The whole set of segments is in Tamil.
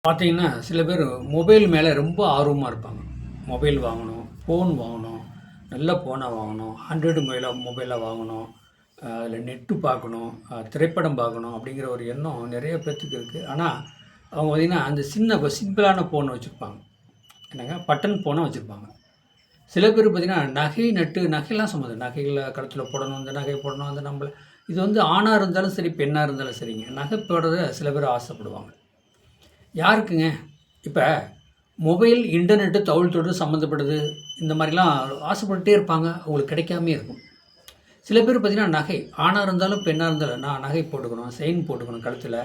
பார்த்தீங்கன்னா, சில பேர் மொபைல் மேலே ரொம்ப ஆர்வமா இருப்பாங்க. மொபைல் வாங்கணும், ஃபோன் வாங்கணும், நல்ல ஃபோனா வாங்கணும், ஆண்ட்ராய்டு மொபைலா வாங்கணும், அதில நெட்டு பார்க்கணும், திரைப்படம் பார்க்கணும் அப்படிங்கிற ஒரு எண்ணம் நிறைய பேத்துக்கு இருக்கு. ஆனா, அவங்க பார்த்தீங்கன்னா, அந்த சிம்பிளான ஃபோன் வச்சிருப்பாங்க. என்னங்க பட்டன் ஃபோன வச்சிருப்பாங்க. சில பேர் பார்த்தீங்கன்னா, நகை, நட்டு நகைலாம் சம்மந்தம் நகைகள கழுத்தில போடணும், இந்த நகை போடணும், அந்த நம்பள இது வந்து ஆணா இருந்தாலும் சரி, பெண்ணா இருந்தாலும் சரிங்க. நகை போடுறத சில பேர் ஆசைப்படுவாங்க. யாருக்குங்க? இப்ப மொபைல், இன்டர்நெட்டு, தகவல் தொடர்பு சம்மந்தப்பட்டது, இந்த மாரிலாம் ஆசைப்பட்டுட்டே இருப்பாங்க. அவங்களுக்கு கிடைக்காமயே இருக்கும். சில பேர் பார்த்தீங்கன்னா, நகை ஆணா இருந்தாலும், பெண்ணா இருந்தாலும், நான் நகை போட்டுக்கணும், செயின் போட்டுக்கணும் கழுத்தில.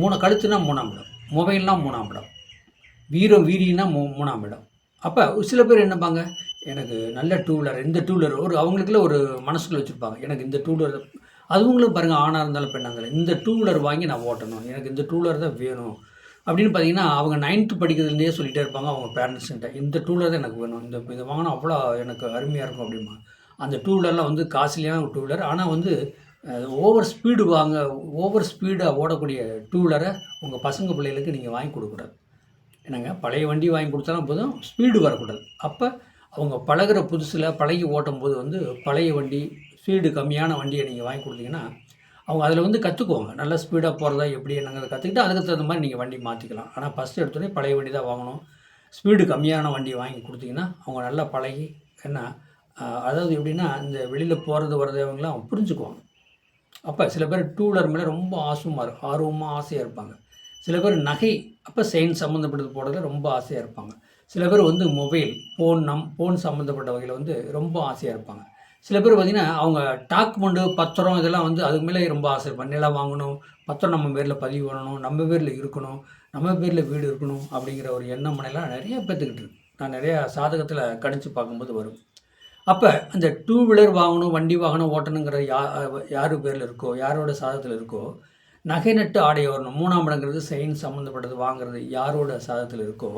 3 கழுத்துனா 3ஆம் இடம். மொபைல்னா 3ஆம் இடம். வீரம், வீரியம்னா 3ஆம் இடம். அப்ப சில பேர் என்னப்பாங்க, எனக்கு நல்ல டூ வீலர், இந்த டூ வீலர் அவங்களுக்குள்ள ஒரு மனசுக்குள்ள வச்சிருப்பாங்க. எனக்கு இந்த டூ வீலர் அதுங்களும் பாருங்க ஆணா இருந்தாலும், பெண்ணா இருந்தாலும், இந்த டூ வீலர் வாங்கி நான் ஓட்டணும். எனக்கு இந்த டூ வீலர் தான் வேணும். அப்படின்னு பார்த்தீங்கன்னா, அவங்க 9த் படிக்கிறதுலேருந்தே சொல்லிட்டே இருப்பாங்க அவங்க பேரண்ட்ஸ்கிட்ட. இந்த டூ வீலர் தான் எனக்கு வேணும். இத வாங்குனா அவ்வளோ எனக்கு அருமையா இருக்கும் அப்படிம்பாங்க. அந்த டூ வீலர்லாம் வந்து காஸ்ட்லியான ஒரு டூ வீலர். ஆனா வந்து அ ஓவர் ஸ்பீடு ஓவர் ஸ்பீடா ஓடக்கூடிய டூ வீலர உங்க பசங்க பிள்ளைகளுக்கு நீங்க வாங்கி குடுக்கக்கூடாது. என்னங்க பழைய வண்டி வாங்கி குடுத்தாலும் போதும், ஸ்பீடு வரக்கூடாது. அப்ப அவங்க பழகுற புதுசுல பழகி ஓட்டும்போது வந்து பழைய வண்டி, ஸ்பீடு கம்மியான வண்டிய நீங்க வாங்கி குடுத்தீங்கன்னா, அவங்க அதில வந்து கத்துக்குவாங்க. நல்லா ஸ்பீடா போறதா எப்படி என்னங்கிறத கத்துக்கிட்டு, அதுக்கு தகுந்த மாரி நீங்க வண்டி மாத்திக்கலாம். ஆனா ஃபர்ஸ்ட்டு எடுத்தோனே பழைய வண்டி தான் வாங்கணும். ஸ்பீடு கம்மியான வண்டி வாங்கி குடுத்தீங்கன்னா, அவங்க நல்லா பழகி ஏன்னா, அதாவது எப்படின்னா, இந்த வெளியில போறது, வர்றது அவங்கலாம் புரிஞ்சுக்குவாங்க. அப்ப சில பேர் டூ வீலர் மேல ரொம்ப ஆர்வமா, ஆசையா இருப்பாங்க. சில பேர் நகை, அப்ப செயின் சம்மந்தப்பட்டது போடுறதுல ரொம்ப ஆசையா இருப்பாங்க. சில பேர் வந்து மொபைல், ஃபோன் சம்மந்தப்பட்ட வகையில வந்து ரொம்ப ஆசையா இருப்பாங்க. சில பேர் பார்த்தீங்கன்னா, அவங்க டாக்குமெண்டு, பத்திரம் இதெல்லாம் வந்து அதுக்கு மேலே ரொம்ப ஆசை இருப்பாங்க. நிலம் வாங்கணும், பத்திரம் நம்ம பேர்ல பதிவு பண்ணணும், நம்ம பேர்ல இருக்கணும், நம்ம பேர்ல வீடு இருக்கணும் அப்படிங்கிற ஒரு எண்ணம் எல்லாம் நெறைய பேத்துக்கிட்ட இருக்கு. நான் நெறைய சாதகத்தில கணிச்சு பார்க்கும்போது வரும். அப்ப அந்த டூ வீலர் வாங்கணும், வண்டி வாகனம் ஓட்டணுங்கிற யாரு பேர்ல இருக்கோ, யாரோட சாதகத்துல இருக்கோ, நகை நட்டு ஆடை வரணும். 3ஆம் இடங்கிறது செயின் சம்மந்தப்பட்டது வாங்குறது யாரோட சாதகத்துல இருக்கோ,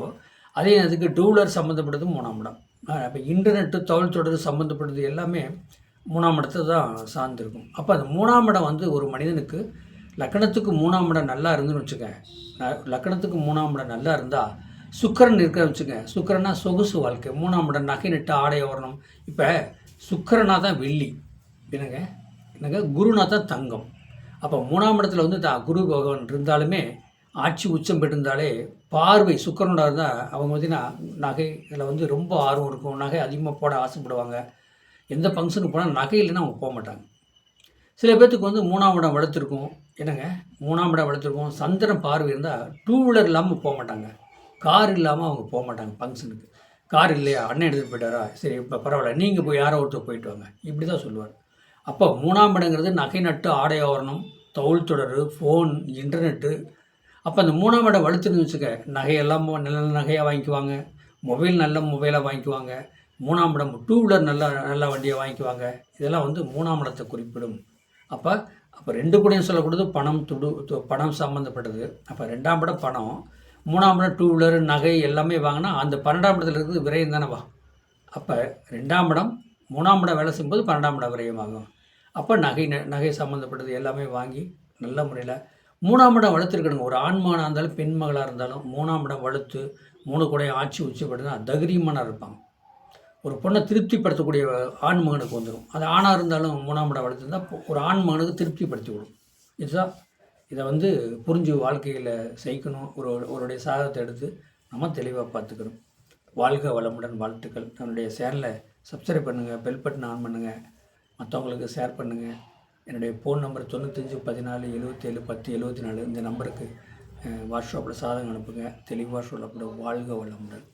அதே நேரத்துக்கு டூ வீலர் சம்மந்தப்பட்டது 3ஆம் இடம். அப்ப இன்டர்நெட்டு, தகவல் தொடர்பு சம்மந்தப்பட்டது எல்லாமே 3ஆம் இடத்த தான் சார்ந்திருக்கும். அப்ப அந்த 3ஆம் இடம் வந்து ஒரு மனிதனுக்கு லக்னத்துக்கு 3ஆம் இடம் நல்லா இருந்துன்னு வச்சுக்க, லக்னத்துக்கு 3ஆம் இடம் நல்லா இருந்தா, சுக்கிரன் இருக்காருன்னு வச்சுக்கங்க. சுக்கிரன்னா சொகுசு வாழ்க்கை. 3ஆம் இடம் நகை நட்டு ஆடை ஆபரணம். இப்ப சுக்கிரனா தான் வெள்ளி. என்னங்க? என்னங்க? குருனா தான் தங்கம். அப்ப 3ஆம் இடத்துல வந்து குரு பகவான் இருந்தாலுமே, ஆட்சி உச்சம் பெற்றிருந்தாலே, பார்வை சுக்கிரனோட இருந்தா அவங்க பார்த்தீங்கன்னா, நகையில வந்து ரொம்ப ஆர்வம் இருக்கும். நகை அதிகமா போட ஆசைப்படுவாங்க. எந்த ஃபங்ஷனுக்கு போனா நகை இல்லன்னா அவங்க போமாட்டாங்க. சில பேத்துக்கு வந்து 3ஆம் இடம் வலுத்திருக்கும். என்னங்க? 3ஆம் இடம் வலுத்திருக்கும். சந்திரன் பார்வை இருந்தா, டூ வீலர் இல்லாம போமாட்டாங்க. கார் இல்லாம அவங்க போமாட்டாங்க ஃபங்ஷனுக்கு. கார் இல்லையா? அண்ணன் எடுத்துட்டு போயிட்டாரா? சரி இப்ப பரவால்ல. நீங்க போய் யாரோ ஒருத்தர் போயிட்டு வாங்க. இப்படி தான் சொல்லுவாரு. அப்போ 3ஆம் இடங்கிறது நகை நட்டு, ஆடை ஆபரணம், தகவல் தொடர்பு, ஃபோன், இன்டர்நெட்டு. அப்ப அந்த 3ஆம் இடம் வலுத்துருந்துன்னு வச்சுக்க, நகையெல்லாம் நல்ல நல்ல நகையா வாங்கிக்குவாங்க. மொபைல் நல்ல மொபைலா வாங்கிக்குவாங்க. 3ஆம் இடம் டூ வீலர் நல்ல நல்ல வண்டிய வாங்கிக்குவாங்க. இதெல்லாம் வந்து 3ஆம் இடத்த குறிப்பிடும். அப்ப அப்ப 2 கூடயும் சொல்லக்கூடியது பணம், பணம் சம்மந்தப்பட்டது. அப்ப 2ஆம் இடம் பணம், 3ஆம் இடம் டூ வீலர், நகை எல்லாமே வாங்குனா, அந்த 12ஆம் இடத்துல இருக்கிறது விரயம் தானவா? அப்ப 2ஆம் இடம், 3ஆம் இடம் வேலை செய்யும்போது 12ஆம் இடம் விரயமாகும். அப்ப நகை சம்மந்தப்பட்டது எல்லாமே வாங்கி, நல்ல முறையில 3ஆம் இடம் வலுத்திருக்கணுங்க. ஒரு ஆண் மகனா இருந்தாலும், பெண் மகளா இருந்தாலும் 3ஆம் இடம் வலுத்து, 3 கூடயும் ஆட்சி உச்ச பெற்றுனா தைரியமானா இருப்பாங்க. ஒரு பொண்ண திருப்திப்படுத்தக்கூடிய ஆண் மகனுக்கு வந்துரும். அது ஆணா இருந்தாலும் 3ஆம் இடம் வலுத்திருந்தா, ஒரு ஆண் மகனுக்கு திருப்திப்படுத்தி விடும். இதுதான் இத வந்து புரிஞ்சு வாழ்க்கையில செய்யணும். ஒருவருடைய சாதகத்த எடுத்து நம்ம தெளிவா பார்த்துக்கணும். வாழ்க வளமுடன் வாழ்த்துக்கள். நம்முடைய சேனல சப்ஸ்கிரைப் பண்ணுங்க. பெல் பட்டன் ஆன் பண்ணுங்க. மத்தவங்களுக்கு ஷேர் பண்ணுங்க. என்னுடைய ஃபோன் நம்பர் 95 14 77 10 74 இந்த நம்பருக்கு வாட்ஸ்அப்ல சாதகம் அனுப்புங்க. தெளிவா சொல்லப்படும். வாழ்க வளமுடன்.